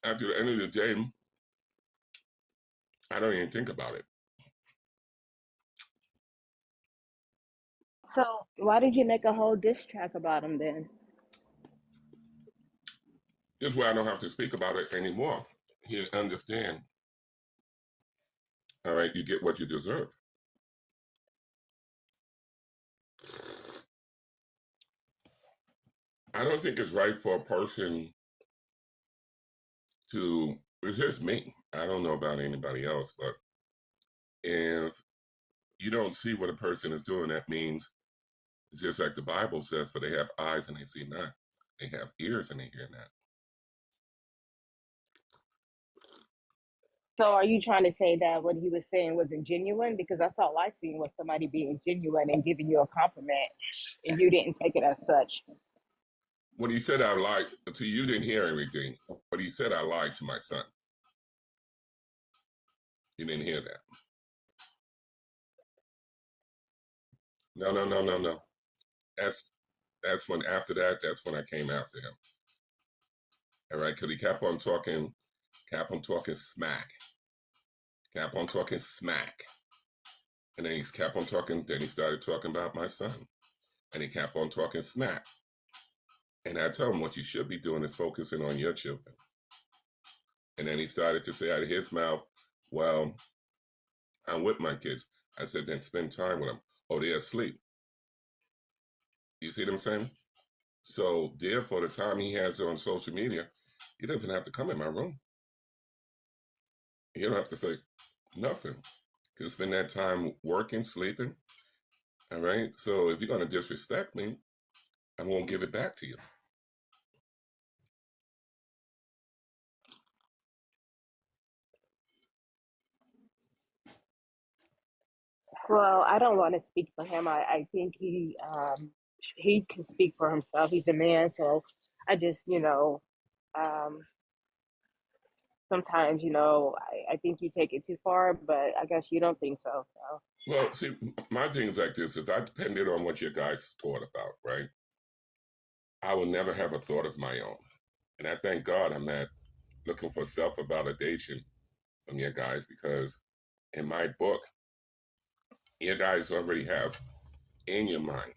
At the end of the day, I don't even think about it. So why did you make a whole diss track about him then? This way I don't have to speak about it anymore. You understand. All right, you get what you deserve. I don't think it's right for a person to, it's just me. I don't know about anybody else, but if you don't see what a person is doing, that means it's just like the Bible says, for they have eyes and they see not. They have ears and they hear not. So are you trying to say that what he was saying wasn't genuine? Because that's all I seen was somebody being genuine and giving you a compliment, and you didn't take it as such. When he said I lied, to you didn't hear everything, but he said I lied to my son. You didn't hear that. No, no, no, no, no. That's that's when after that, that's when I came after him. All right, because he kept on talking smack, kept on talking smack, and then he kept on talking. Then he started talking about my son, and he kept on talking smack. And I told him what you should be doing is focusing on your children. And then he started to say out of his mouth, "Well, I'm with my kids." I said, "Then spend time with them." Oh, they're asleep. You see what I'm saying? So therefore, the time he has on social media, he doesn't have to come in my room. You don't have to say nothing. Because spend that time working, sleeping. All right. So if you're going to disrespect me, I'm going to give it back to you. Well, I don't want to speak for him. I think he can speak for himself. He's a man, so I just um, sometimes I think you take it too far, but I guess you don't think so. So Well, see, my thing's like this. If I depended on what you guys thought about, right, I would never have a thought of my own. And I thank God I'm not looking for self-validation from you guys because in my book, you guys already have in your mind,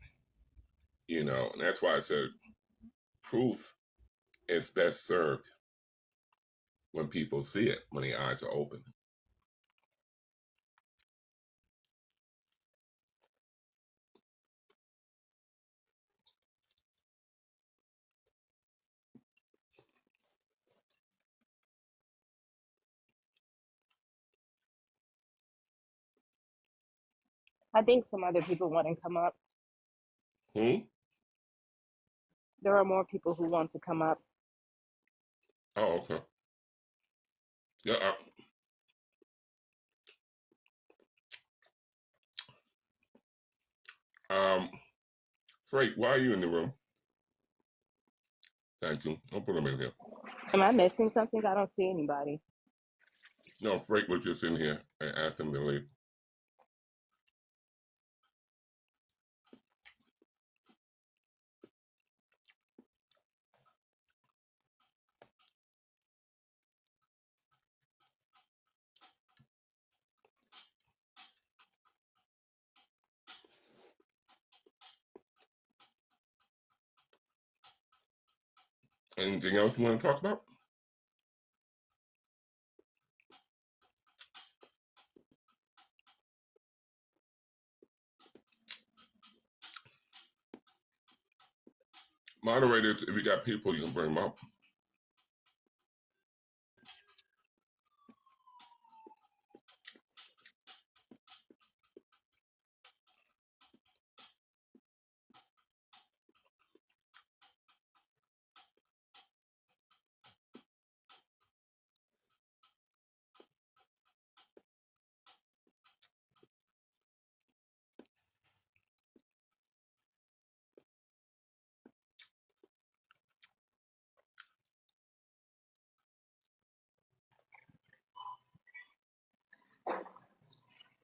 and that's why I said proof is best served when people see it, when the eyes are open. I think some other people want to come up. Hmm? There are more people who want to come up. Oh, okay. Yeah. Frank, why are you in the room? Thank you. Don't put him in here. Am I missing something? I don't see anybody. No, Frank was just in here. I asked him to leave. Anything else you want to talk about? Moderators, if you got people, you can bring them up.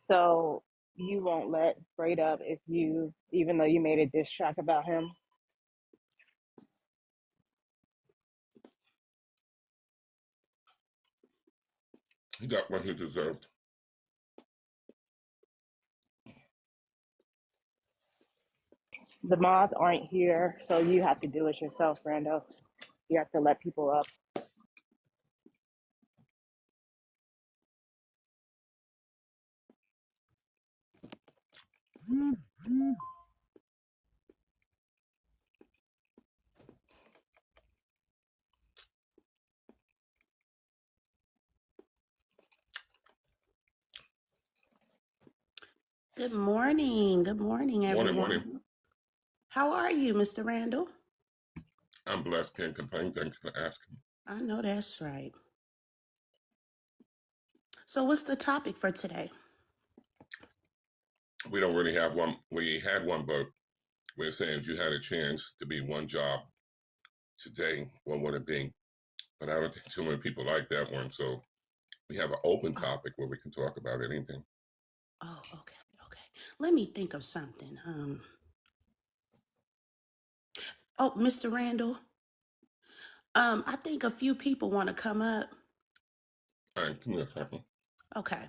So you won't let Braid up if you, even though you made a diss track about him. He got what he deserved. The mods aren't here, so you have to do it yourself, Randall. You have to let people up. Good morning. Good morning, Morning, everyone. morning. How are you, Mr. Randall? I'm blessed, can't complain. Thanks for asking. I know that's right. So, what's the topic for today? We don't really have one. We had one, but we're saying if you had a chance to be one job today, what would it be? But I don't think too many people like that one. So we have an open Oh, topic where we can talk about anything. okay. Let me think of something. Mr. Randall. I think a few people want to come up. All right, give me a second. Okay.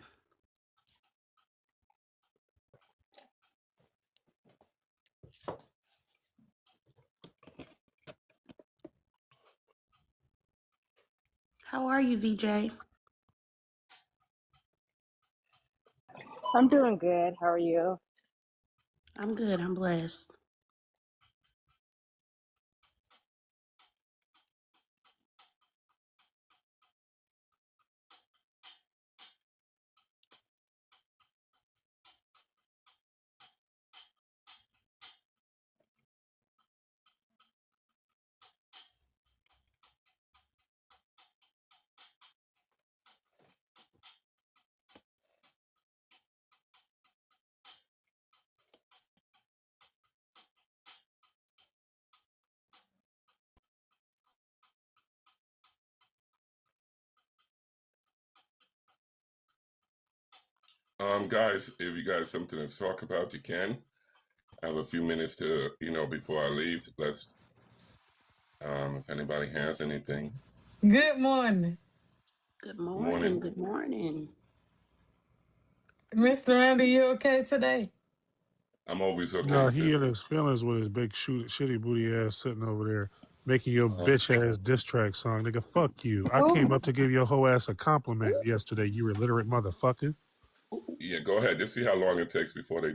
How are you, VJ? I'm doing good. How are you? I'm good. I'm blessed. Guys, if you got something to talk about, you can. I have a few minutes to, before I leave. Let's, if anybody has anything. Good morning. Good Good morning. morning. Good morning. Mr. Randall, you okay today? I'm always okay, No, he in sis. his feelings with his big shitty booty ass sitting over there making your Uh, bitch ass diss track song. Nigga, fuck you. I came Who? up to give your whole ass a compliment yesterday, you illiterate motherfucker. Ooh, yeah, go ahead. Just see how long it takes before they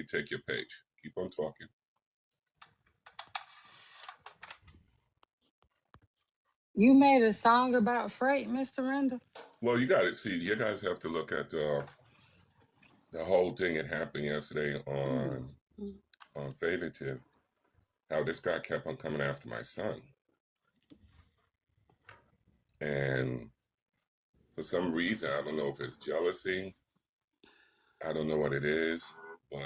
take your page. Keep on talking. You made a song about freight, Mr. Randall? Well, you got it. See, you guys have to look at the whole thing that happened yesterday mm, on mm. Favorite, how this guy kept on coming after my son. And for some reason, I don't know if it's jealousy, I don't know what it is, but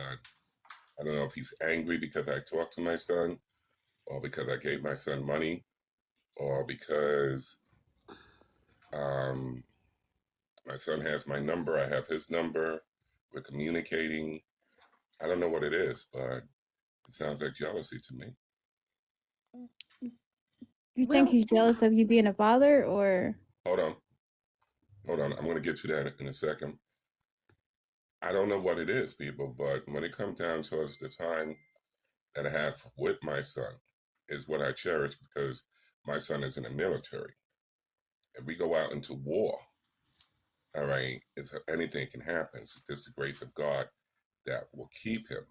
I don't know if he's angry because I talked to my son, or because I gave my son money, or because um, my son has my number, I have his number, we're communicating. I don't know what it is, but it sounds like jealousy to me. You think Well, he's jealous of you being a father, or Hold on, hold on. I'm going to get to that in a second. I don't know what it is, people, but when it comes down towards the time that I have with my son, is what I cherish because my son is in the military. If we go out into war, all right, anything can happen. So it's the grace of God that will keep him.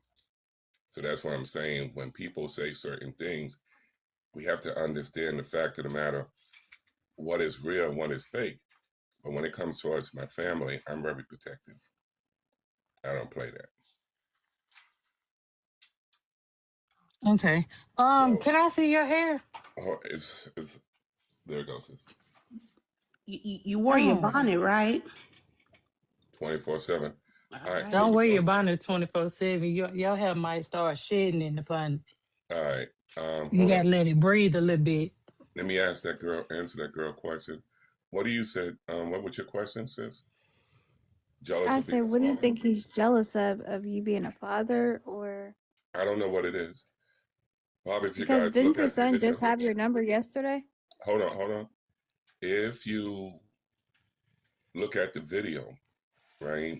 So that's what I'm saying. When people say certain things, we have to understand the fact of the matter, what is real and what is fake. But when it comes towards my family, I'm very protective. I don't play that. Okay. So Can I see your hair? it's there it goes. It's you wore your Oh. bonnet, right? 24/7. All All right. So right. Don't the wear your point. bonnet 24/7. Your hair might start shedding in the bonnet. All right. You Hold on. gotta let it breathe a little bit. Let me answer that girl question. What do you said? What was your question, sis? Jealous I of being said, a what do you father? think he's jealous of you being a father, or I don't know what it is. Probably if you because guys didn't look your at the son video. just have your number yesterday? Hold on. If you look at the video, right?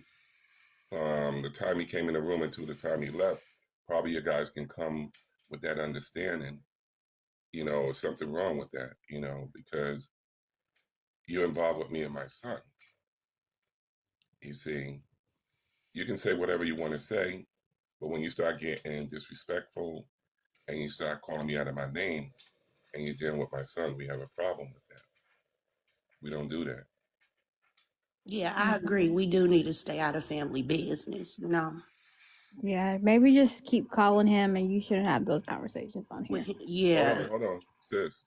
The time he came in the room and to the time he left, probably you guys can come with that understanding. Something wrong with that, because you're involved with me and my son. You see, you can say whatever you want to say, but when you start getting disrespectful and you start calling me out of my name and you're dealing with my son, we have a problem with that. We don't do that. Yeah, I agree. We do need to stay out of family business, Yeah, maybe just keep calling him, and you shouldn't have those conversations on here. Yeah. Hold on. Sis.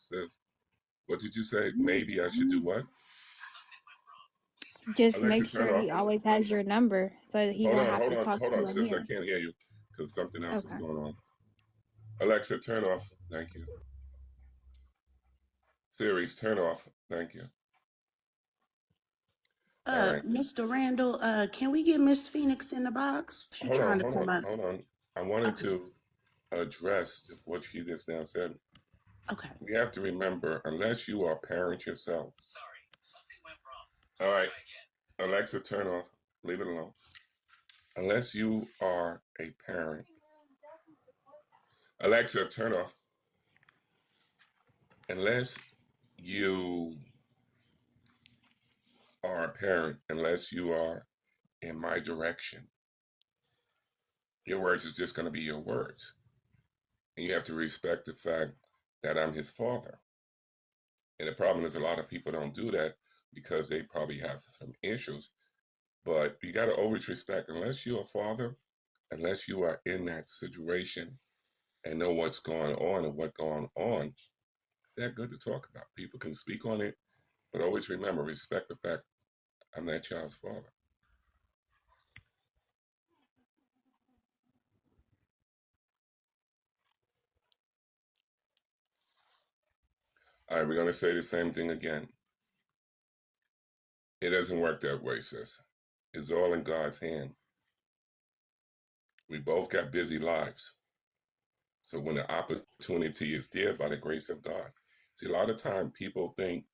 What did you say? Maybe I should do what? Just Alexa, make turn sure off. he always has your number so that he Hold won't on, have hold to on, talk hold to you on, on sis. I here. can't hear you because something else is Okay. going on. Alexa, turn off. Thank you. Series, turn off. Thank you. All right. Mr. Randall, can we get Miss Phoenix in the box? She's Hold on, trying to hold come on, up. hold on. I wanted Okay. to address what she just now said. Okay. We have to remember, unless you are a parent yourself. Sorry, something went wrong. All right. Alexa, turn off. Leave it alone. Unless you are a parent. Alexa, turn off. Unless you are a parent, unless you are in my direction, your words is just going to be your words. And you have to respect the fact that I'm his father. And the problem is a lot of people don't do that because they probably have some issues. But you got to always respect, unless you're a father, unless you are in that situation and know what's going on and what's going on, it's that good to talk about. People can speak on it, but always remember, respect the fact I'm that child's father. All right, we're going to say the same thing again. It doesn't work that way, sis. It's all in God's hand. We both got busy lives. So when the opportunity is there by the grace of God, see, a lot of time people think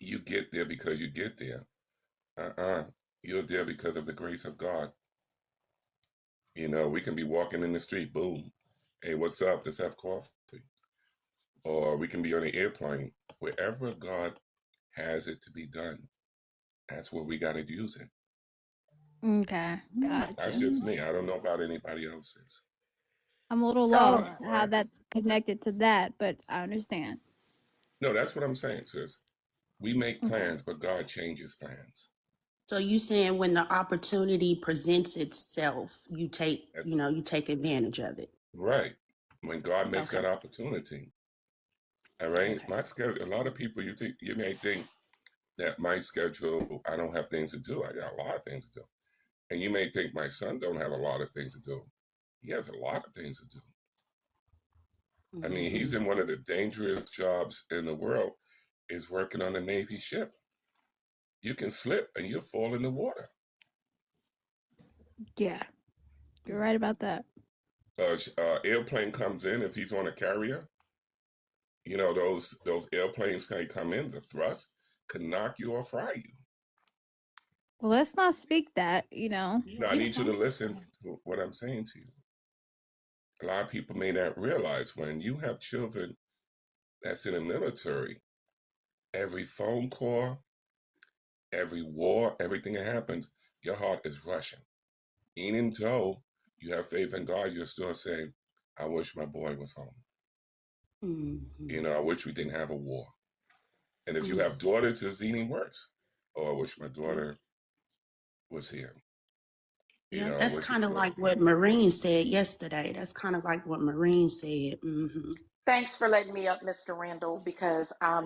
you get there because you get there. You're there because of the grace of God. We can be walking in the street, boom. Hey, what's up? Let's have coffee. Or we can be on an airplane. Wherever God has it to be done, that's where we got to use it. Okay, That's gotcha. just me. I don't know about anybody else's. I'm a little So, lost how Right? that's connected to that, but I understand. No, that's what I'm saying, sis. We make Okay. plans, but God changes plans. So you saying when the opportunity presents itself, That- you take advantage of it. Right. When God makes Okay. that opportunity. All right. Okay. My schedule, a lot of people you may think that my schedule, I don't have things to do. I got a lot of things to do. And you may think my son don't have a lot of things to do. He has a lot of things to do. I mean, he's in one of the dangerous jobs in the world, is working on a Navy ship. You can slip and you'll fall in the water. Yeah, you're right about that. Airplane comes in if he's on a carrier. Those airplanes can come in. The thrust could knock you or fry you. Well, let's not speak that, Yeah, Now, I yeah, need you to listen to what I'm saying to you. A lot of people may not realize when you have children that's in the military, every phone call, every war, everything that happens, your heart is rushing. Even though you have faith in God, you're still saying, I wish my boy was home. I wish we didn't have a war. And if you have daughters, it's even worse. Oh, I wish my daughter was here. Yeah, I that's wish kind my of daughter. like what Marine said yesterday. That's kind of like what Marine said. Thanks for letting me up, Mr. Randall, because I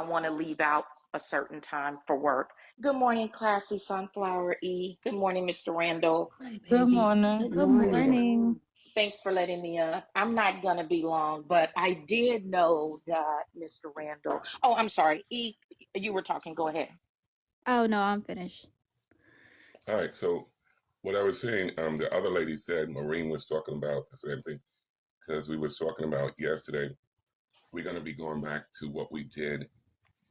want to leave out a certain time for work. Good morning, classy sunflower E. Good morning, Mr. Randall. Hey, Good baby. morning. Good Good morning. morning. Thanks for letting me up. I'm not going to be long, but I did know that Mr. Randall. Oh, I'm sorry. E, you were talking. Go ahead. Oh no, I'm finished. All right. So what I was saying, the other lady said Maureen was talking about the same thing because we was talking about yesterday. We're going to be going back to what we did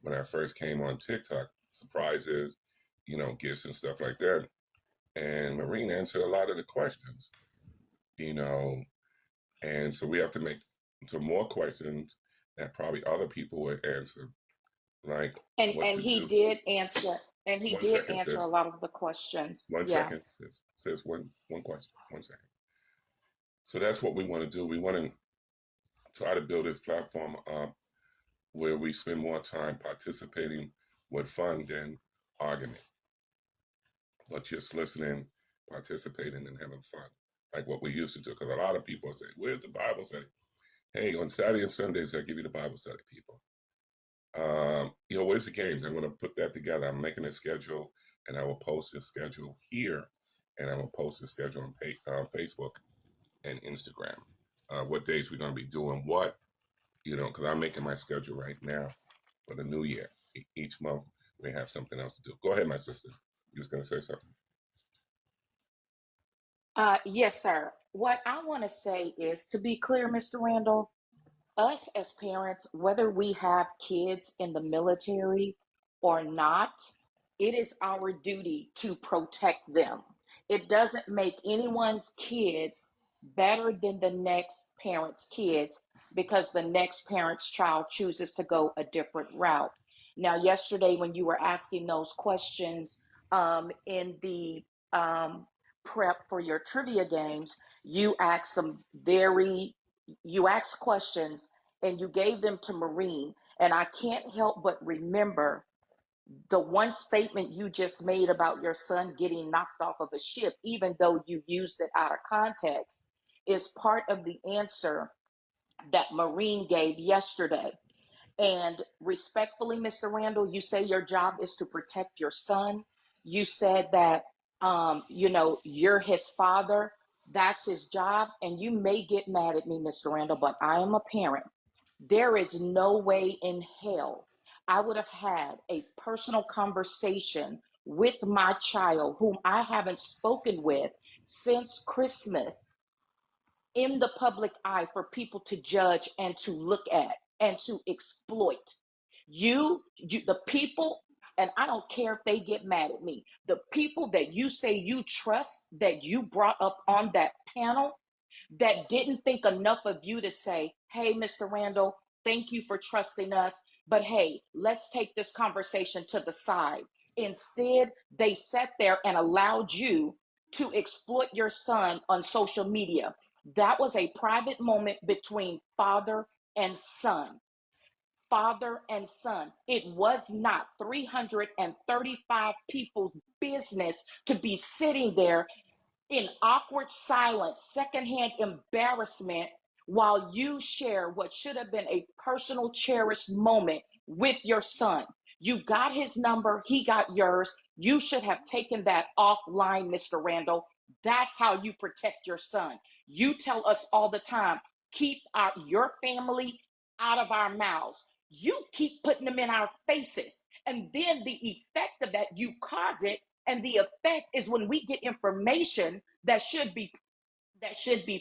when I first came on TikTok. surprises, gifts and stuff like that. And Marine answered a lot of the questions, you know, and so we have to make some more questions that probably other people would answer, like And what and to he do. did answer, and he One did second, answer a sis. lot of the questions. One Yeah. second, sis. Sis, one question. 1 second. So that's what we want to do. We want to try to build this platform up where we spend more time participating with fun than argument, but just listening, participating, and having fun, like what we used to do. Because a lot of people say, "Where's the Bible say?" Hey, on Saturday and Sundays, I give you the Bible study, people. Where's the games? I'm going to put that together. I'm making a schedule, and I will post the schedule here, and I will post the schedule on Facebook and Instagram. What days we're going to be doing what, because I'm making my schedule right now for the new year. Each month we have something else to do. Go ahead, my sister. You was going to say something? Yes, sir. What I want to say is, to be clear, Mr. Randall, us as parents, whether we have kids in the military or not, it is our duty to protect them. It doesn't make anyone's kids better than the next parent's kids because the next parent's child chooses to go a different route. Now, yesterday, when you were asking those questions in the prep for your trivia games, you asked some very you asked questions and you gave them to Marine. And I can't help but remember the one statement you just made about your son getting knocked off of a ship, even though you used it out of context, is part of the answer that Marine gave yesterday. And respectfully, Mr. Randall, you say your job is to protect your son. You said that, you're his father. That's his job. And you may get mad at me, Mr. Randall, but I am a parent. There is no way in hell I would have had a personal conversation with my child, whom I haven't spoken with since Christmas, in the public eye for people to judge and to look at and to exploit. The people, and I don't care if they get mad at me, the people that you say you trust, that you brought up on that panel, that didn't think enough of you to say, hey, Mr. Randall, thank you for trusting us, but hey, let's take this conversation to the side. Instead, they sat there and allowed you to exploit your son on social media. That was a private moment between father and son. Father and son. It was not 335 people's business to be sitting there in awkward silence, secondhand embarrassment, while you share what should have been a personal, cherished moment with your son. You got his number, he got yours. You should have taken that offline, Mr. Randall. That's how you protect your son. You tell us all the time, keep your family out of our mouths. You keep putting them in our faces. And then the effect of that, you cause it. And the effect is when we get information that should be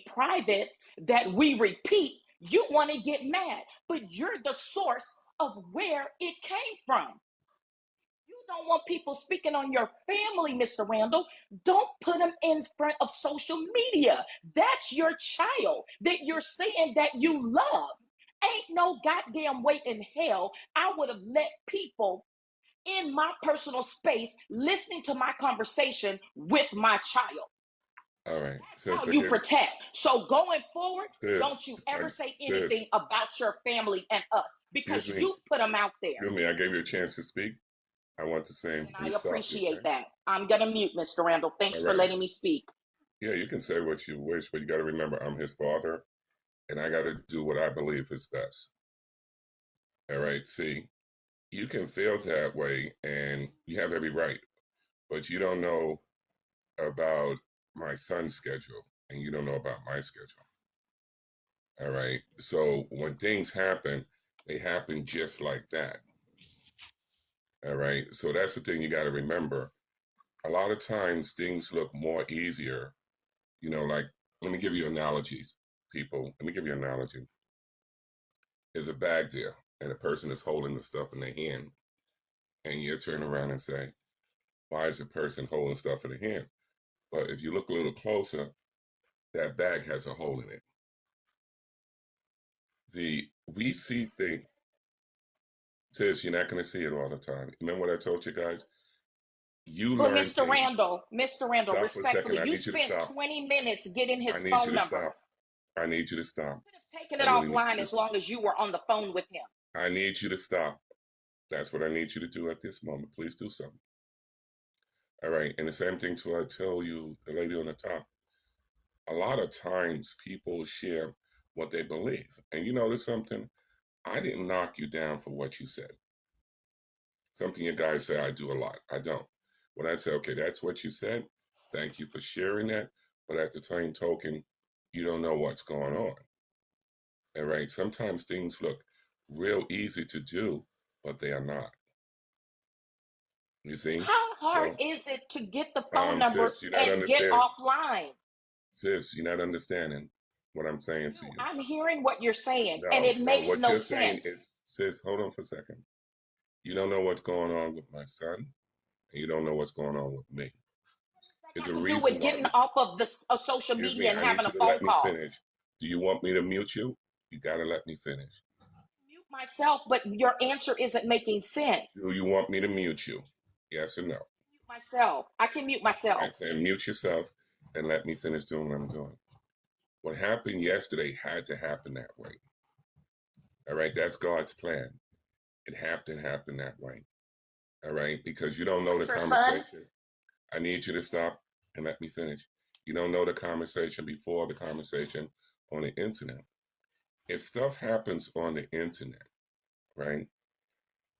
private, that we repeat, you want to get mad, but you're the source of where it came from. You don't want people speaking on your family, Mr. Randall. Don't put them in front of social media. That's your child that you're saying that you love. Ain't no goddamn way in hell I would have let people in my personal space listening to my conversation with my child. All right. That's how you protect. So going forward, don't you ever say sis, anything about your family and us, because you put them out there. Excuse me, I gave you a chance to speak. I want to say, And I appreciate that. I'm going to mute, Mr. Randall. Thanks for letting me speak. Yeah, you can say what you wish, but you got to remember, I'm his father, and I got to do what I believe is best. All right. See, you can feel that way, and you have every right, but you don't know about my son's schedule, and you don't know about my schedule. All right. So when things happen, they happen just like that. All right. So that's the thing you got to remember. A lot of times things look more easier, like, let me give you analogies, people. Let me give you an analogy. There's a bag there, and a person is holding the stuff in their hand, and you turn around and say, why is a person holding stuff in the hand? But if you look a little closer, that bag has a hole in it. See, we see things, sis, you're not going to see it all the time. Remember what I told you guys? You But learn things. Mr. Randall, Stop for a second. respectfully, I you need you to spent stop. 20 minutes getting I his need you phone to number. stop. I need you to stop. You could have taken I it really need offline you to as long as you were on the phone with him. I need you to stop. That's what I need you to do at this moment. Please do something. All right. And the same thing to I tell you, the lady on the top. A lot of times people share what they believe. And you notice something? I didn't knock you down for what you said. Something you guys say I do a lot. I don't. When I say, okay, that's what you said, thank you for sharing that. But at the same token, you don't know what's going on. All right. Sometimes things look real easy to do, but they are not. You see? How hard So, is it to get the phone number sis, you're not and get understanding. offline? Sis, you're not understanding what I'm saying to you. I'm hearing what you're saying, and No, it no, makes what no you're saying sense. is, sis, hold on for a second. You don't know what's going on with my son, and you don't know what's going on with me. There's a Got to do reason with why getting off of the social excuse media me, and I need having you a to phone let me call. finish. Do you want me to mute you? You gotta let me finish. Mute myself, but your answer isn't making sense. Do you want me to mute you? Yes or no? Mute myself. I can mute myself. I'm saying mute yourself and let me finish doing what I'm doing. What happened yesterday had to happen that way. All right, that's God's plan. It had to happen that way. All right, because you don't know the Your son? conversation. I need you to stop and let me finish. You don't know the conversation before the conversation on the internet. If stuff happens on the internet, right,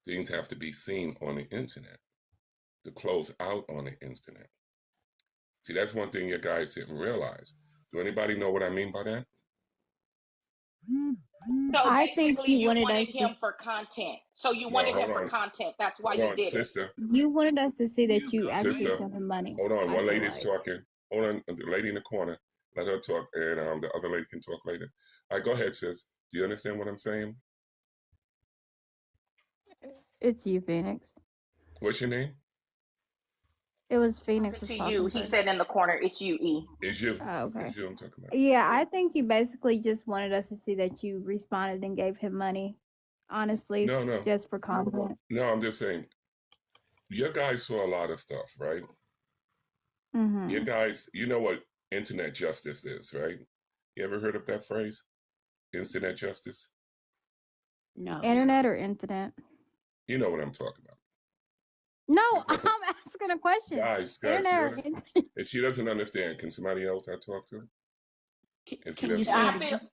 things have to be seen on the internet to close out on the internet. See, that's one thing you guys didn't realize. Do anybody know what I mean by that? So I think basically, you you wanted us wanted to. him for content. So you No, wanted him hold for on. content. That's why Hold you on, did it. sister. You wanted us to see that you actually Sister, sent him money. hold on. I One feel lady's like. talking. Hold on. The lady in the corner. Let her talk, and the other lady can talk later. All right, go ahead, sis. Do you understand what I'm saying? It's you, Phoenix. What's your name? It was Phoenix Talking was to you. talking He first. said in the corner, it's you, E. It's you. Oh, okay. It's you I'm talking about. Yeah, I think you basically just wanted us to see that you responded and gave him money. Honestly, No. just for content. No, I'm just saying, your guys saw a lot of stuff, right? Your Mm-hmm. guys, you know what internet justice is, right? You ever heard of that phrase? Internet justice? No. Internet or internet? You know what I'm talking about. No, I'm asking a question. Guys, Internet or if she doesn't understand, can somebody else I talk to? If she Can you doesn't say I it understand. feel again?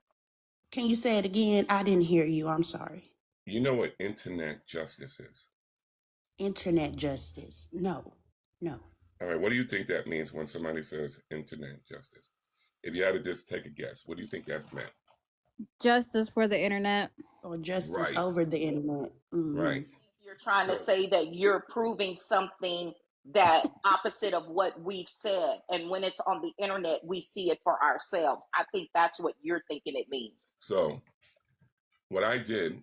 Can you say it again? I didn't hear you. I'm sorry. You know what internet justice is? Internet justice. No. No. All right, what do you think that means when somebody says internet justice? If you had to just take a guess, what do you think that meant? justice for the internet. Or justice Right, over the internet. right. you're trying to So, say that you're proving something that opposite of what we've said. And when it's on the internet, we see it for ourselves. I think that's what you're thinking it means. so what I did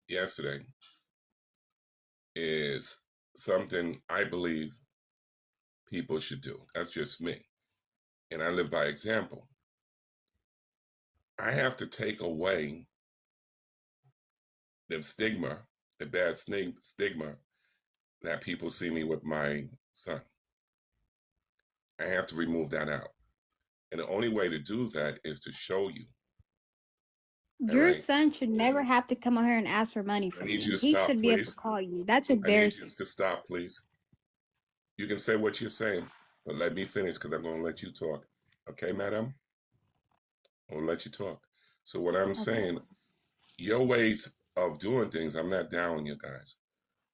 yesterday is something I believe people should do. That's just me. And I live by example. I have to take away the stigma, the bad stigma that people see me with my son. I have to remove that out. And the only way to do that is to show you. All Your right. son should never have to come out here and ask for money I from need you. you to He stop, should be able to please. call you. That's I need you embarrassing. to stop, please. You can say what you're saying, but let me finish because I'm going to let you talk. Okay, madam? I'm going to let you talk. So what I'm Okay. saying, your ways of doing things, I'm not down on you guys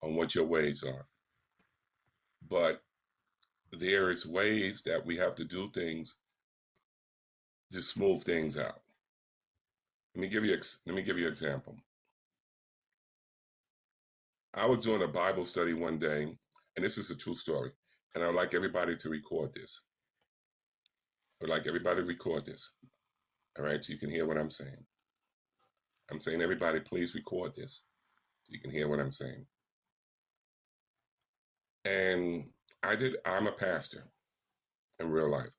on what your ways are. But there is ways that we have to do things to smooth things out. Let me give you an example. I was doing a Bible study one day, and this is a true story, and I'd like everybody to record this. I'd like everybody to record this, all right, so you can hear what I'm saying. I'm saying, everybody, please record this so you can hear what I'm saying. And I'm a pastor in real life.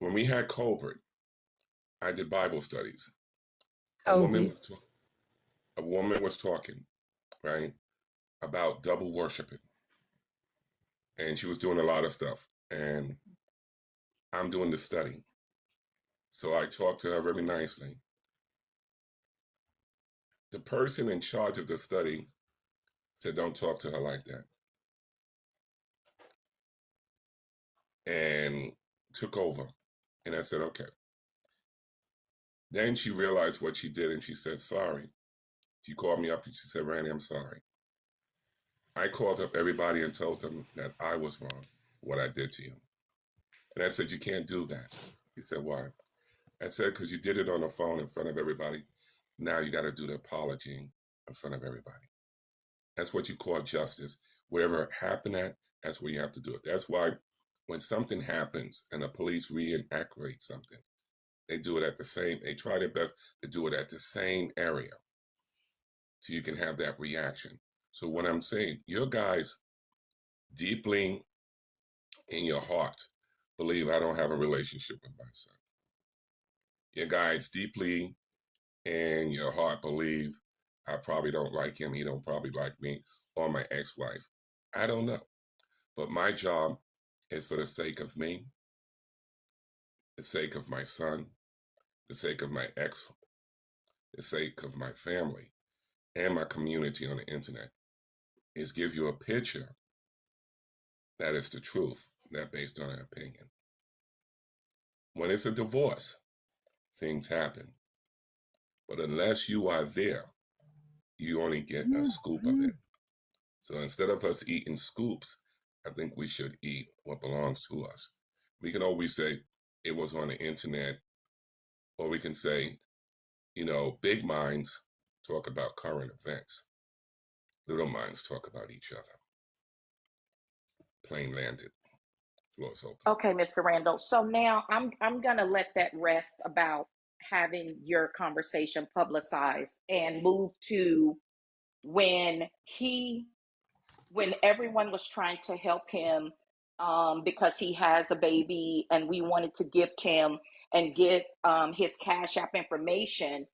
When we had COVID, I did Bible studies. A woman was talking, right, about double worshiping. And she was doing a lot of stuff. And I'm doing the study. So I talked to her very nicely. The person in charge of the study said, don't talk to her like that. And took over. And I said, okay. Then she realized what she did and she said, sorry. She called me up and she said, Randy, I'm sorry. I called up everybody and told them that I was wrong, what I did to you. And I said, you can't do that. He said, why? I said, because you did it on the phone in front of everybody. Now you got to do the apology in front of everybody. That's what you call justice. Wherever it happened at, that's where you have to do it. That's why when something happens and the police reenactivate something, they try their best to do it at the same area so you can have that reaction. So what I'm saying, your guys deeply in your heart believe I don't have a relationship with my son. Your guys deeply in your heart believe I probably don't like him, he don't probably like me, or my ex-wife. I don't know. But my job is for the sake of me, the sake of my son, the sake of my ex, the sake of my family, and my community on the internet, is give you a picture that is the truth, not based on an opinion. When it's a divorce, things happen. But unless you are there, you only get a scoop of it. So instead of us eating scoops, I think we should eat what belongs to us. We can always say it was on the internet, or we can say, big minds talk about current events. Little minds talk about each other. Plane landed. Floor's open. Okay, Mr. Randall. So now I'm gonna let that rest about having your conversation publicized and move to when everyone was trying to help him because he has a baby and we wanted to gift him and get his Cash App information.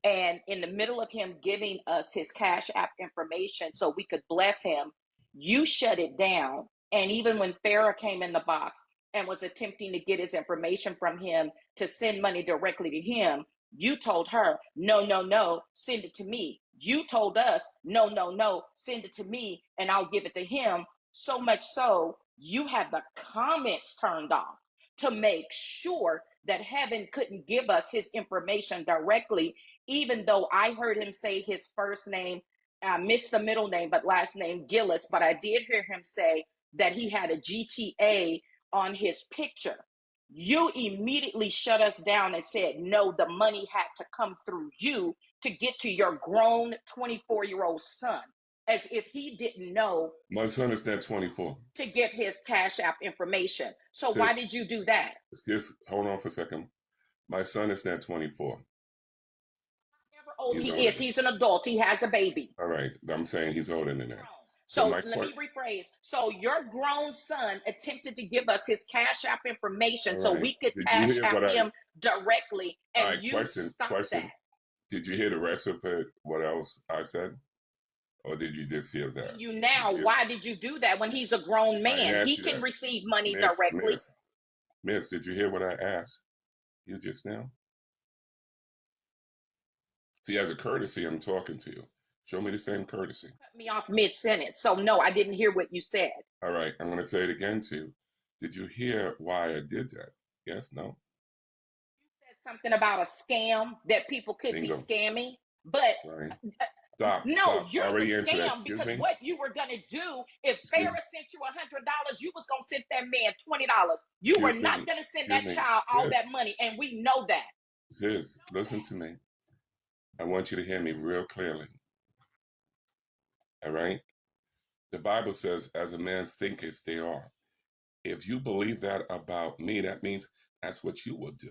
And in the middle of him giving us his Cash App information so we could bless him, you shut it down. And even when Farrah came in the box and was attempting to get his information from him to send money directly to him, you told her, no, no, no, send it to me. You told us, no, no, no, send it to me and I'll give it to him. So much so, you had the comments turned off to make sure that Heaven couldn't give us his information directly, even though I heard him say his first name, I missed the middle name, but last name Gillis, but I did hear him say that he had a GTA on his picture. You immediately shut us down and said, no, the money had to come through you to get to your grown 24-year-old son, as if he didn't know. My son is now 24. To get his Cash App information. So why did you do that? Hold on for a second. My son is now 24. However old he is, he's an adult. He has a baby. All right. I'm saying he's older than that. So let me rephrase. So your grown son attempted to give us his Cash App information so we could Cash App him directly, and you stopped that. Did you hear the rest of it, what else I said? Or did you just hear that? Why did you do that when he's a grown man? He can receive money directly. Miss, did you hear what I asked you just now? See, as a courtesy, I'm talking to you. Show me the same courtesy. Cut me off mid-sentence. So no, I didn't hear what you said. All right, I'm going to say it again to you. Did you hear why I did that? Yes, no? You said something about a scam, that people could be scamming, but Stop. You're the scam, because what you were going to do, if Farrah sent you $100, you was going to send that man $20. You were not going to send that child all that money, and we know that. Sis, listen to me. I want you to hear me real clearly. All right? The Bible says, as a man thinketh, they are. If you believe that about me, that means that's what you will do.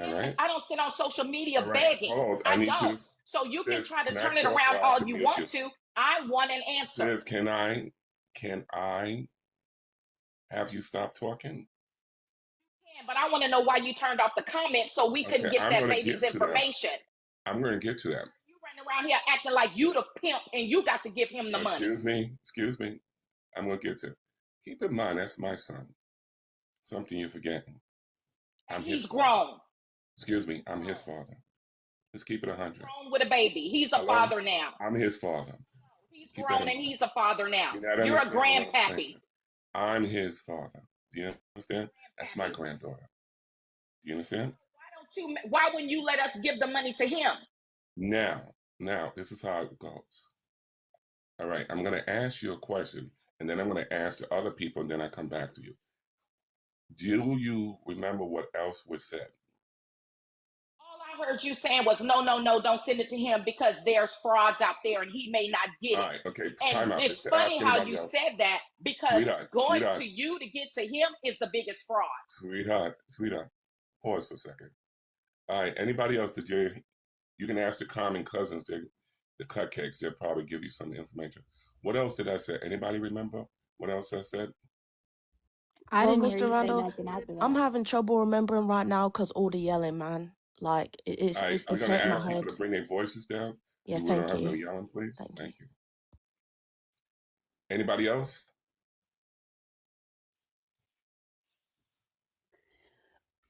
All right? I don't sit on social media begging. I don't. So you can try to turn it around all you want to. I want an answer. Sis, can I have you stop talking? But I want to know why you turned off the comment so we can get that baby's information. I'm going to get to that. You running around here acting like you the pimp and you got to give him the money. Excuse me. I'm going to get to it. Keep in mind, that's my son. Something you're forgetting. He's grown. Excuse me, I'm his father. Let's keep it 100. Grown with a baby. He's a father now. I'm his father. He's grown and he's a father now. You're a grandpappy. I'm his father. Do you understand? That's my granddaughter. Do you understand? Why wouldn't you let us give the money to him? Now, this is how it goes. All right, I'm going to ask you a question, and then I'm going to ask the other people, and then I come back to you. Do you remember what else was said? All I heard you saying was, no, don't send it to him because there's frauds out there and he may not get it. All right, okay, time out. It's funny how you said that because going to you to get to him is the biggest fraud. Sweetheart, pause for a second. All right, anybody else, you can ask the common cousins, the cupcakes, they'll probably give you some information. What else did I say? Anybody remember what else I said? I didn't hear Mr. you say Randall, nothing after that. I'm having trouble remembering right now because all the yelling, man. Like, it's I'm going to hurting my ask head. people to bring their voices down. Yeah, so we thank don't have you. no yelling, please. Thank you. Anybody else?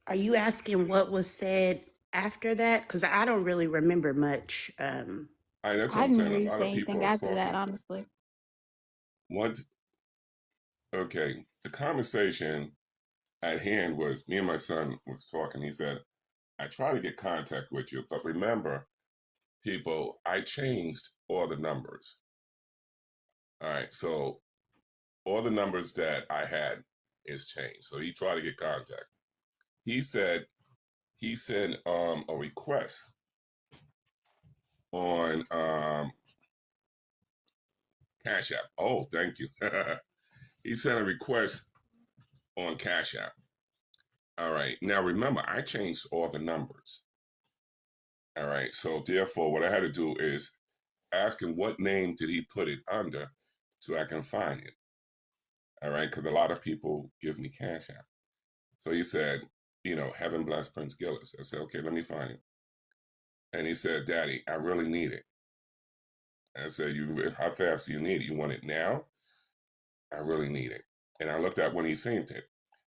Are you asking what was said after that? Because I don't really remember much. All right, that's what I I'm didn't saying. hear A you lot say of people anything are after that, talking. honestly. What? Okay, the conversation at hand was me and my son was talking. He said, I try to get contact with you, but remember, people, I changed all the numbers. All right, so all the numbers that I had is changed. So he tried to get contact. He sent a request on Cash App. Oh, thank you. He sent a request on Cash App. All right. Now remember, I changed all the numbers. All right. So therefore, what I had to do is ask him what name did he put it under so I can find it. All right. Because a lot of people give me Cash App. So he said, Heaven bless Prince Gillis. I said, okay, let me find it. And he said, Daddy, I really need it. I said, how fast do you need it? You want it now? I really need it. And I looked at when he sent it.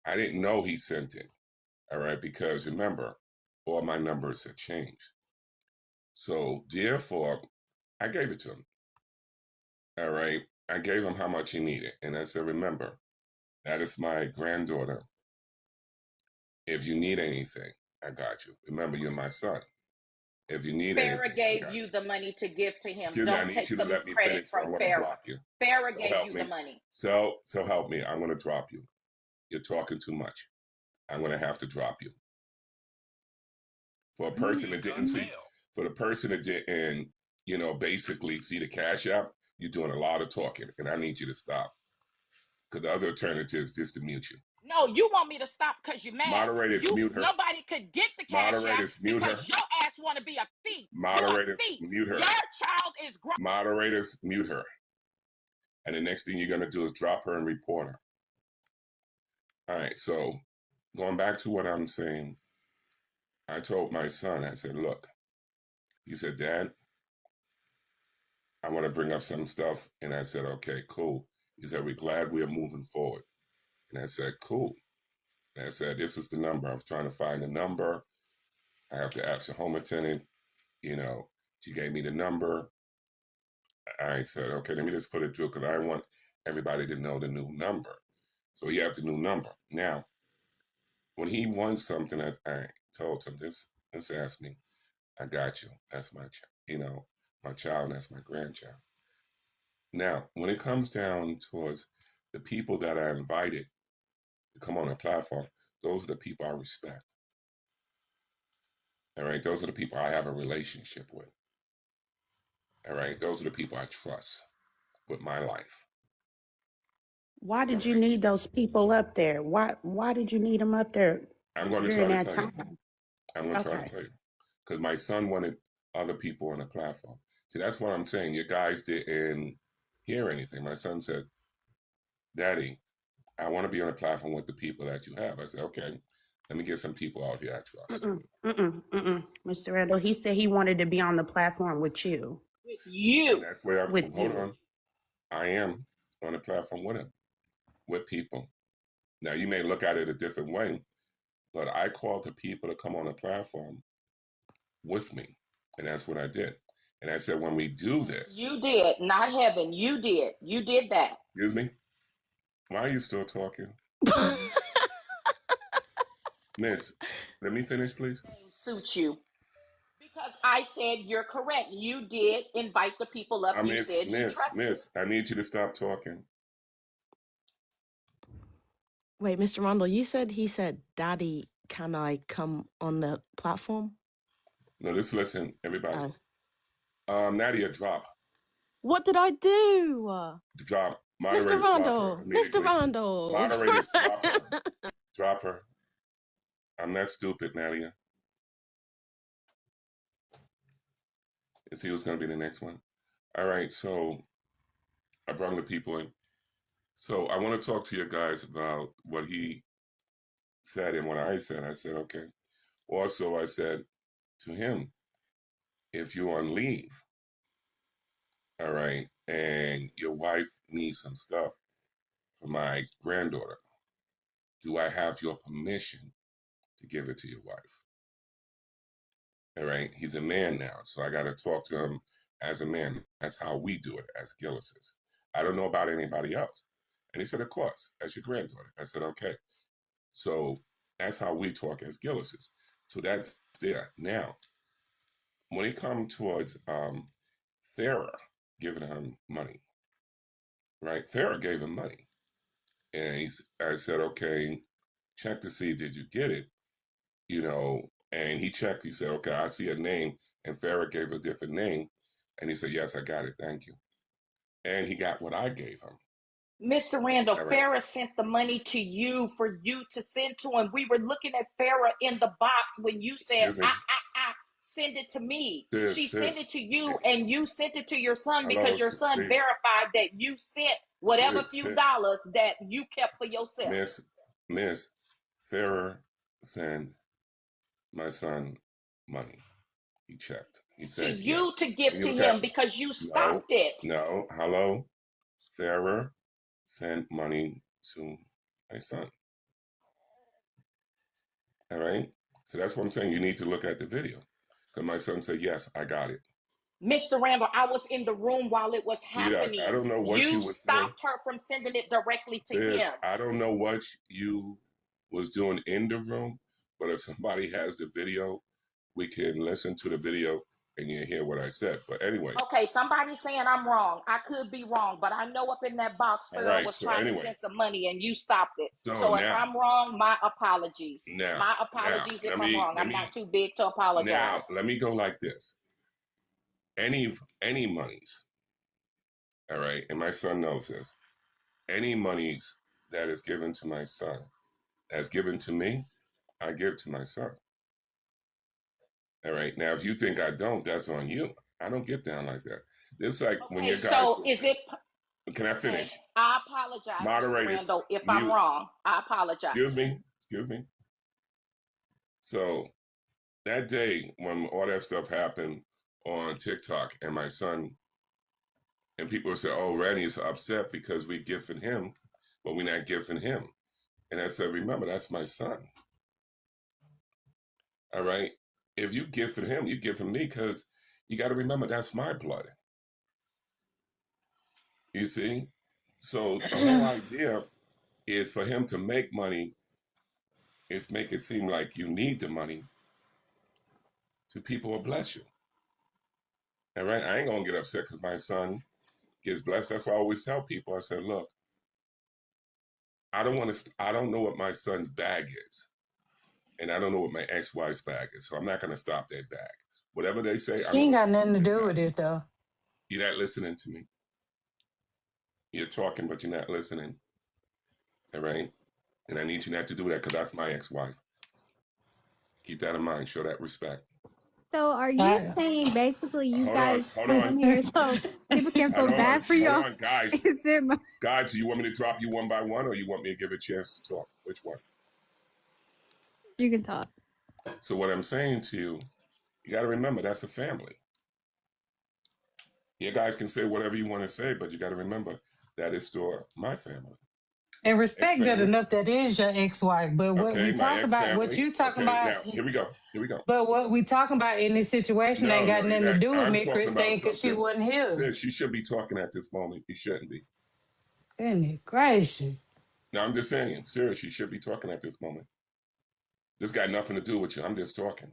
I didn't know he sent it. All right, because remember, all my numbers had changed. So therefore, I gave it to him. All right, I gave him how much he needed. And I said, remember, that is my granddaughter. If you need anything, I got you. Remember, you're my son. If you need anything, Farrah gave you the money to give to him. Excuse me, I need you to let me finish. I want to block you. Farrah gave you the money. So help me. I'm going to drop you. You're talking too much. I'm going to have to drop you. For a person that didn't see, for the person that didn't, basically see the Cash App, you're doing a lot of talking, and I need you to stop. Because the other alternative is just to mute you. No, you want me to stop because you're mad. Moderators, mute her. Nobody could get the Cash Moderators, App mute because her. your ass want to be a thief. Moderators, thief. mute her. Your child is grown. Moderators, mute her. And the next thing you're going to do is drop her and report her. All right, so going back to what I'm saying, I told my son, I said, look, he said, Dad, I want to bring up some stuff. And I said, okay, cool. He said, we're glad we're moving forward. And I said, cool. And I said, this is the number. I was trying to find the number. I have to ask the home attendant. She gave me the number. I said, okay, let me just put it through because I want everybody to know the new number. So he has the new number. Now, when he wants something, I told him, this ask me. I got you. That's my child. My child, that's my grandchild. Now, when it comes down towards the people that I invited to come on the platform, those are the people I respect. All right, those are the people I have a relationship with. All right, those are the people I trust with my life. Why did you need those people up there? Why did you need them up there? I'm going to during try that to tell time? you. I'm going to try to tell you. Because my son wanted other people on the platform. See, that's what I'm saying. You guys didn't hear anything. My son said, Daddy, I want to be on a platform with the people that you have. I said, okay, let me get some people out here I trust. Mr. Randall, he said he wanted to be on the platform with you. With you. And that's where With hold you. on. I am on a platform with him, with people. Now, you may look at it a different way, but I called the people to come on the platform with me. And that's what I did. And I said, when we do this. You did, not heaven. You did. You did that. Excuse me? Why are you still talking? Miss, let me finish, please. Suit you. Because I said you're correct. You did invite the people up. You said you trusted. Miss, I need you to stop talking. Wait, Mr. Randall, you said he said, Daddy, can I come on the platform? No, just listen, everybody. Oh. Nadia, drop. What did I do? Drop. Mr. Randall, Mr. Randall. Moderators, drop her. Drop her. I'm not stupid, Nadia. Let's see who's going to be the next one. All right, so I brought the people in. So I want to talk to you guys about what he said and what I said. I said, okay. Also, I said to him, if you're on leave, all right, and your wife needs some stuff for my granddaughter, do I have your permission to give it to your wife? All right, he's a man now, so I got to talk to him as a man. That's how we do it as Gillises. I don't know about anybody else. And he said, of course, as your granddaughter. I said, okay. So that's how we talk as Gillises. So that's there. Now, when it comes towards Farrah giving him money, right? Farrah gave him money. And I said, okay, check to see, did you get it? You know, and he checked, he said, okay, I see a name. And Farrah gave a different name. And he said, yes, I got it, thank you. And he got what I gave him. Mr. Randall, All right. Farrah sent the money to you for you to send to him. We were looking at Farrah in the box when you said, send it to me. She sent it to you and you sent it to your son because your son verified that you sent whatever few dollars that you kept for yourself. Miss, Farrah sent my son money. He checked. He said, to you to give to him because you stopped it. No, hello. Farrah sent money to my son. All right? So that's what I'm saying. You need to look at the video. Because my son said, yes, I got it. Mr. Randall, I was in the room while it was happening. Yeah, I don't know what you was stopped her from sending it directly to him. I don't know what you was doing in the room, but if somebody has the video, we can listen to the video and you hear what I said. But anyway. Okay, somebody's saying I'm wrong. I could be wrong, but I know up in that box, Farrah was trying to send some money and you stopped it. So if I'm wrong, my apologies. My apologies if I'm wrong. I'm not too big to apologize. Now, let me go like this. Any monies, all right, and my son knows this, any monies that is given to my son, that's given to me, I give to my son. All right. Now, if you think I don't, that's on you. I don't get down like that. It's like when your guys. So is it? Can I finish? I apologize, Moderators, Randall, if I'm wrong. I apologize. Excuse me. So that day when all that stuff happened on TikTok, and my son, and people say, "Oh, Randy's upset because we gifted him, but we're not gifting him." And I said, "Remember, that's my son. All right." If you give for him, you give for me because you got to remember that's my blood. You see? So the whole idea is for him to make money is make it seem like you need the money so people will bless you. All right? I ain't going to get upset because my son gets blessed. That's why I always tell people, I said, look, I don't know what my son's bag is. And I don't know what my ex-wife's bag is. So I'm not going to stop their bag. Whatever they say, she ain't got nothing to do with it, though. You're not listening to me. You're talking, but you're not listening. All right? And I need you not to do that because that's my ex-wife. Keep that in mind. Show that respect. So are you I, saying basically you Hold on, guys hold put on, him here so people can hold feel bad on, for hold y'all? on, guys. Is it my- Guys, do you want me to drop you one by one, or you want me to give a chance to talk? Which one? You can talk. So what I'm saying to you, you got to remember that's a family. You guys can say whatever you want to say, but you got to remember that is still my family. and Ex respect good family. enough that is your ex-wife. But what Okay, we my talk ex about, what family. you talking Okay, about, now here we go. Here we go. but what we talking about in this situation ain't No, got no, nothing to do with I'm me, talking about Christine, because she something. wasn't here. Sis, you should be talking at this moment. You shouldn't be. Goodness gracious. Now I'm just saying, serious, you should be talking at this moment. This got nothing to do with you. I'm just talking.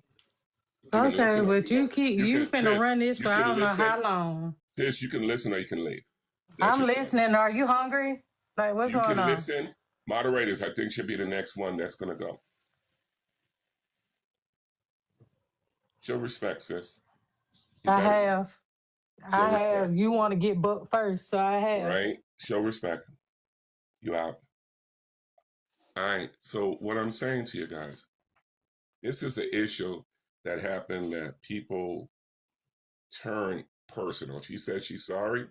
You can Okay, listen or but you you can finna sis, run this you for I can don't know listen. how long. Sis, you can listen or you can leave. That's I'm your choice. listening. Are you hungry? Like, what's You going can on? listen. Moderators, I think should be the next one that's gonna go. Show respect, sis. You I better have. show I respect. have. You want to get booked first, so I All have. right? Show respect. You out. All right. So what I'm saying to you guys, this is an issue that happened that people turn personal. She said she's sorry.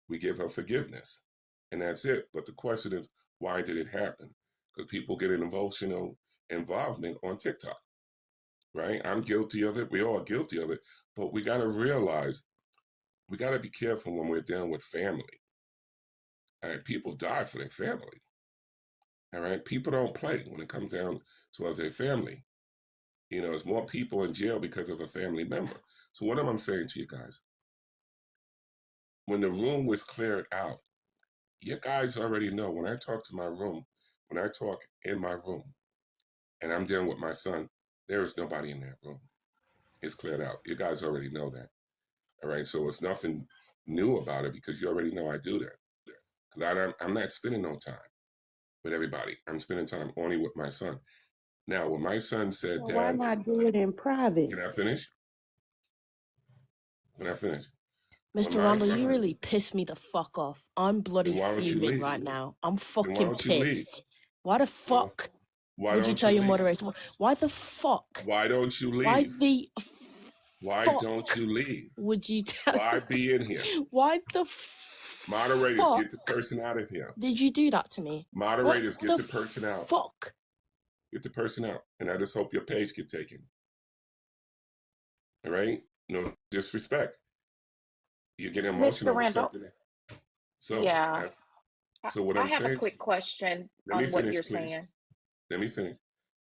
We give her forgiveness. And that's it. But the question is, why did it happen? Because people get an emotional involvement on TikTok, right? I'm guilty of it. We're all guilty of it. But we got to realize we got to be careful when we're dealing with family. All right? People die for their family. All right? People don't play when it comes down to their family. You know, there's more people in jail because of a family member. So what am I saying to you guys? When the room was cleared out, you guys already know when I talk to my room, when I talk in my room, and I'm dealing with my son, there is nobody in that room. It's cleared out. You guys already know that. All right. So it's nothing new about it because you already know I do that. Because I'm not spending no time with everybody. I'm spending time only with my son. Now, when my son said, Well, why Dad, not do it in private? can I finish? Can I finish? When Mr. my Randall, you son, really pissed me the fuck off. I'm bloody then why don't you fuming leave? right now. I'm Then why fucking don't you leave? pissed. Why the Well, fuck why would you don't tell you your leave? moderator? Why the fuck? Why don't you Why leave? the Why don't fuck you leave? would you tell? Why be in here? Why the Moderators, fuck get the person out of here. did you do that to me? What Moderators, get the the person out. fuck? Get the person out. And I just hope your page get taken. All right? No disrespect. You get emotional Mr. over Randall, something. So, yeah, so what I I'm have a saying, quick question let me on what you're finish, please. saying. Let me finish.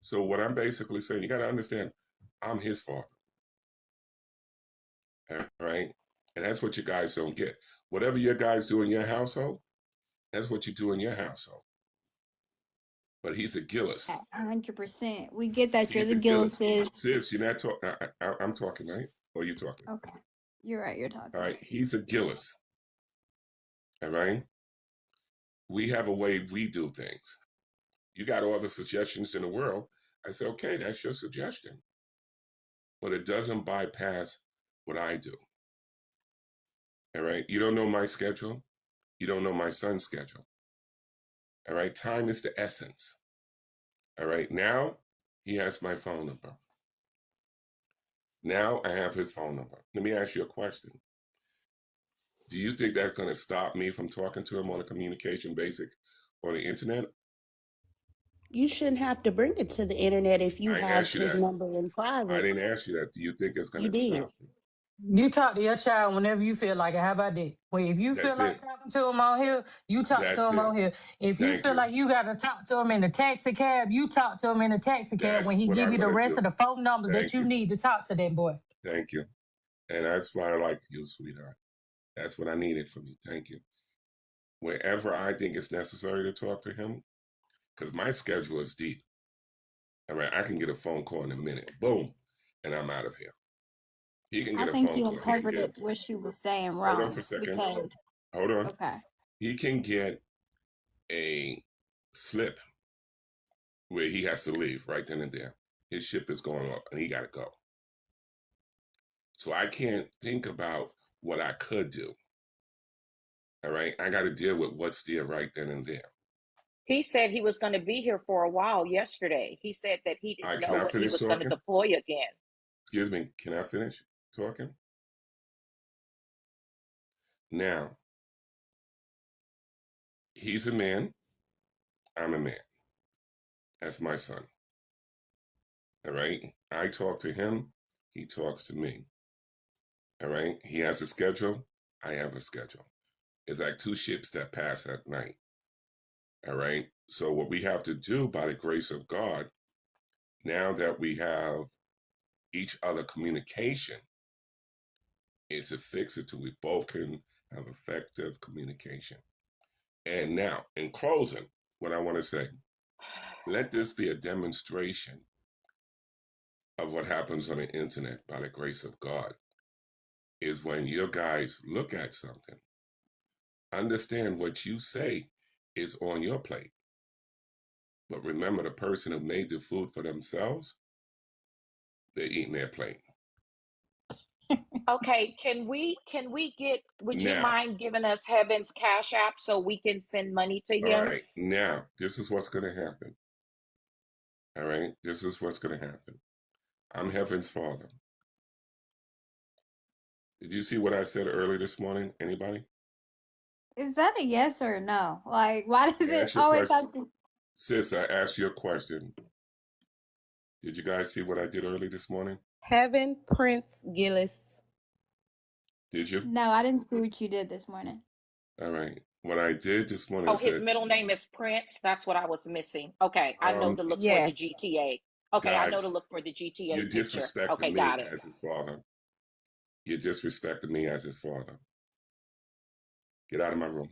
So what I'm basically saying, you got to understand, I'm his father. All right? And that's what you guys don't get. Whatever you guys do in your household, that's what you do in your household. But he's a Gillis. 100%. We get that you're He's the a Gillis. Gillises. Sis, you're not talking. I'm talking, right? Or you talking? Okay. You're right, you're talking. All right. He's a Gillis. All right. We have a way we do things. You got all the suggestions in the world. I say, okay, that's your suggestion. But it doesn't bypass what I do. All right. You don't know my schedule. You don't know my son's schedule. All right. Time is the essence. All right. Now he has my phone number. Now I have his phone number. Let me ask you a question. Do you think that's going to stop me from talking to him on a communication basic on the internet? You shouldn't have to bring it to the internet if you I didn't have ask you his that. number in I private. didn't ask you that. Do you think it's going You to did. stop me? You talk to your child whenever you feel like it. How about that? Well, if you feel That's like it. talking to him on here, you talk to That's him it. on here. If you Thank feel you. like you got to talk to him in the taxi cab, you talk to him in the taxi cab when That's he what give I'm you the going to rest do. of the phone numbers that Thank you you. need to talk to that boy. Thank you. And that's why I like you, sweetheart. That's what I needed from you. Thank you. Wherever I think it's necessary to talk to him, because my schedule is deep. All right, I can get a phone call in a minute. Boom. And I'm out of here. He can I get a think phone you call. He can interpreted get, what she was saying hold on wrong for a second. because Hold on. okay. He can get a slip where he has to leave right then and there. His ship is going off and he got to go. So I can't think about what I could do. All right. I got to deal with what's there right then and there. He said he was going to be here for a while yesterday. He said that he All didn't right. Can know I when he finish was going to talking? deploy again. Excuse me, can I finish talking? Now, he's a man, I'm a man. That's my son. All right? I talk to him, he talks to me. All right? He has a schedule, I have a schedule. It's like two ships that pass at night. All right? So what we have to do by the grace of God, now that we have each other communication, is to fix it till we both can have effective communication. And now, in closing, what I want to say, let this be a demonstration of what happens on the internet by the grace of God, is when your guys look at something, understand what you say is on your plate. But remember, the person who made the food for themselves, they're eating their plate. Okay, would you Now, mind giving us Heaven's Cash App so we can send money to all him? right, now, this is what's going to happen. All right, this is what's going to happen. I'm Heaven's Father. Did you see what I said early this morning? Anybody? Is that a yes or a no? Like, why does it Ask your always question. have to? Sis, I asked you a question. Did you guys see what I did early this morning? Heaven Prince Gillis. Did you? No, I didn't see what you did this morning. All right. What I did this morning, I Oh, his said, middle name is Prince. That's what I was missing. Okay, I know to look for the Yes. GTA. Okay, I know guys, to look for the GTA you picture. disrespected Okay, me got it. as his father. You disrespected me as his father. Get out of my room.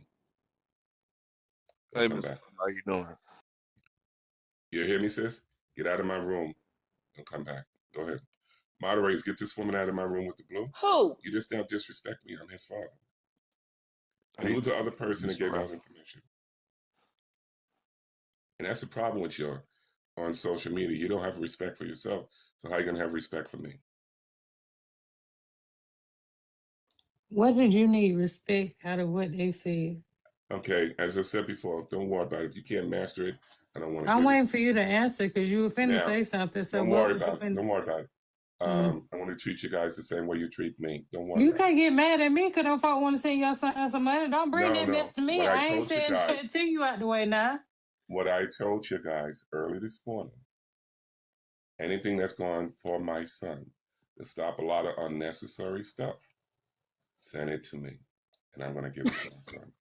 Don't Hey, come Mr. back. How you doing? You hear me, sis? Get out of my room. Don't come back. Go ahead. Moderators, get this woman out of my room with the blue. Who? You just now disrespect me. I'm his father. And Hey, who's the other person that Mr. gave out Randall. information? And that's the problem with you on social media. You don't have respect for yourself. So how are you going to have respect for me? What did you need respect out of what they said? Okay, as I said before, don't worry about it. If you can't master it, I don't want to I'm give it waiting to for you. you to answer because you were finna Now, say something. So don't what worry was you about it. finna? Don't worry about it. Mm. I want to treat you guys the same way you treat me. Don't worry You about it. can't get mad at me because them folk want to send y'all some money. Don't bring No, that mess no. to me. What I I ain't told you saying guys, nothing to you out the way now. what I told you guys early this morning, anything that's going for my son to stop a lot of unnecessary stuff, send it to me. And I'm going to give it to my son.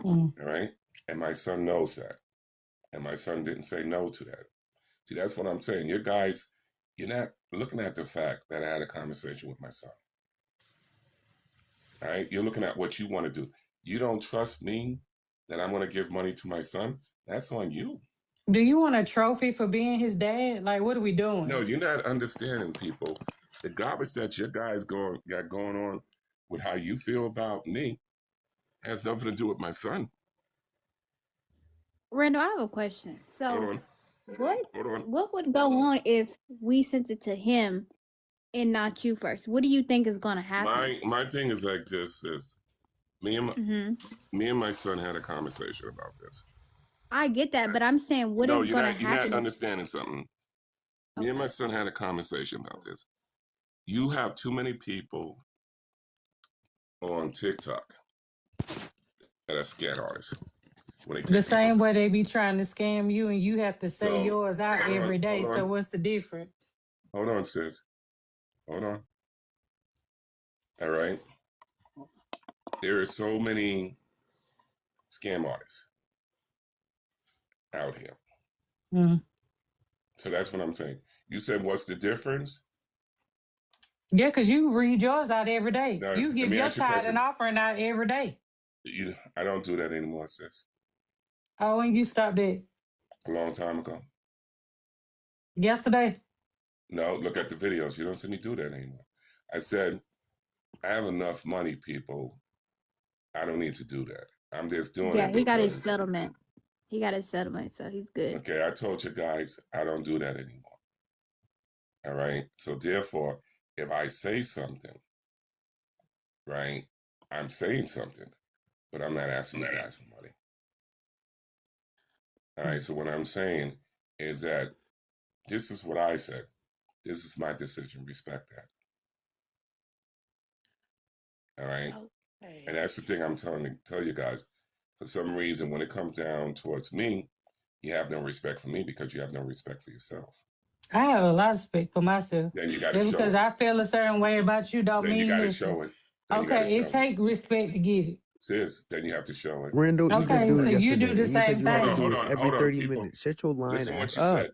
Mm. All right? And my son knows that. And my son didn't say no to that. See, that's what I'm saying. You guys, you're not looking at the fact that I had a conversation with my son. All right? You're looking at what you want to do. You don't trust me that I'm going to give money to my son. That's on you. Do you want a trophy for being his dad? Like, what are we doing? No, you're not understanding, people. The garbage that you guys got going on with how you feel about me has nothing to do with my son. Randall, I have a question. Hold So, on. Hold on. what would go on if we sent it to him and not you first? What do you think is gonna happen? My thing is like this: is me and Mm-hmm. me and my son had a conversation about this. I get that, but I'm saying, what No, is gonna you're not happen if? understanding something. Me and my son had a conversation about this. You have too many people on TikTok that are scam artists when they The take people same to. way they be trying to scam you and you have to say So yours out every day. hold So on, what's the difference? hold on, sis, hold on. All right, there are so many scam artists out here. Mm. So that's what I'm saying. You said, what's the difference? Yeah, because you read yours out every day. Now, You let give me your ask you a tithe and question. offering out every day. I don't do that anymore, sis. Oh, and you stopped it A long time ago. yesterday. No, look at the videos. You don't see me do that anymore. I said, I have enough money, people. I don't need to do that. I'm just doing Yeah, it he got his because, settlement. He got his settlement, so he's good. okay, I told you guys, I don't do that anymore. All right. So therefore, if I say something, right, I'm saying something, but I'm not asking you guys for money. All right. So what I'm saying is that this is what I said. This is my decision. Respect that. All right. Okay. And that's the thing I'm tell you guys. For some reason, when it comes down towards me, you have no respect for me because you have no respect for yourself. I have a lot of respect for myself. Then you got to Just show because it. I feel a certain way about you don't Then you mean got to nothing. show it. Then you got to Okay, show it take respect to get it. Sis, then you have to show it. Randall, even Okay, do so it you do yesterday, the and you said same you had to thing. do it every Hold on, 30 people. minutes. Shut your line Listen ass what up.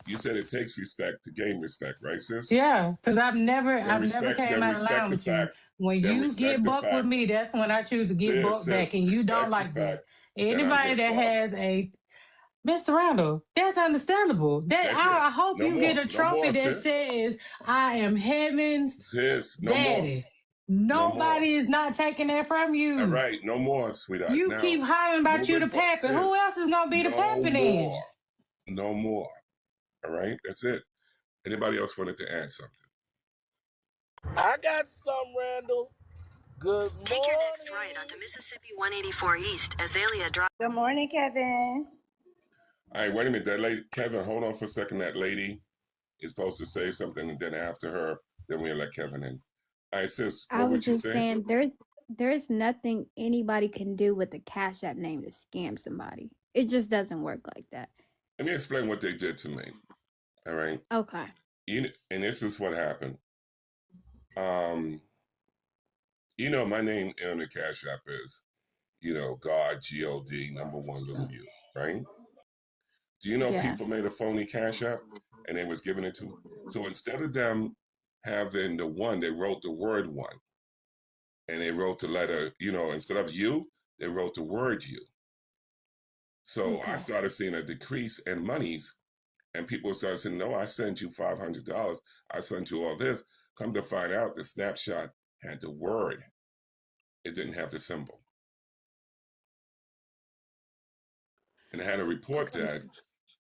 you said it takes respect to gain respect, right, sis? Yeah, because I've never came out of line Respect the with you. fact. When Then you respect get the buck with fact. me, that's when I choose to get buck back, and you don't Respect the like that. fact that I'm Anybody his that father. has a Mr. Randall, that's understandable. That's it. I hope No you more. get a No trophy more, that sis. says I am heaven's Sis, no more. daddy. No more. Nobody is not taking that from you. All right, no more, sweetheart. You Now, keep hollering about you the pappy. Who else is gonna be the pappy then? No more. All right, that's it. Anybody else wanted to add something? I got some, Randall. Good morning. Take your next right onto Mississippi 184 East, Azalea Drive. Good morning, Kevin. All right, wait a minute. That lady, Kevin, hold on for a second. That lady is supposed to say something, and then after her, then we'll let Kevin in. All right, sis, I what was would you just say? saying there's nothing anybody can do with the Cash App name to scam somebody. It just doesn't work like that. Let me explain what they did to me. All right. Okay. And this is what happened. You know, my name on the Cash App is, God, G-O-D, number one little U, right? Do you know people made a phony Cash App and they was giving it to? So instead of them having the one, they wrote the word one. And they wrote the letter, instead of you, they wrote the word you. So I started seeing a decrease in monies. And people started saying, no, I sent you $500. I sent you all this. Come to find out, the snapshot had the word. It didn't have the symbol. And I had to report that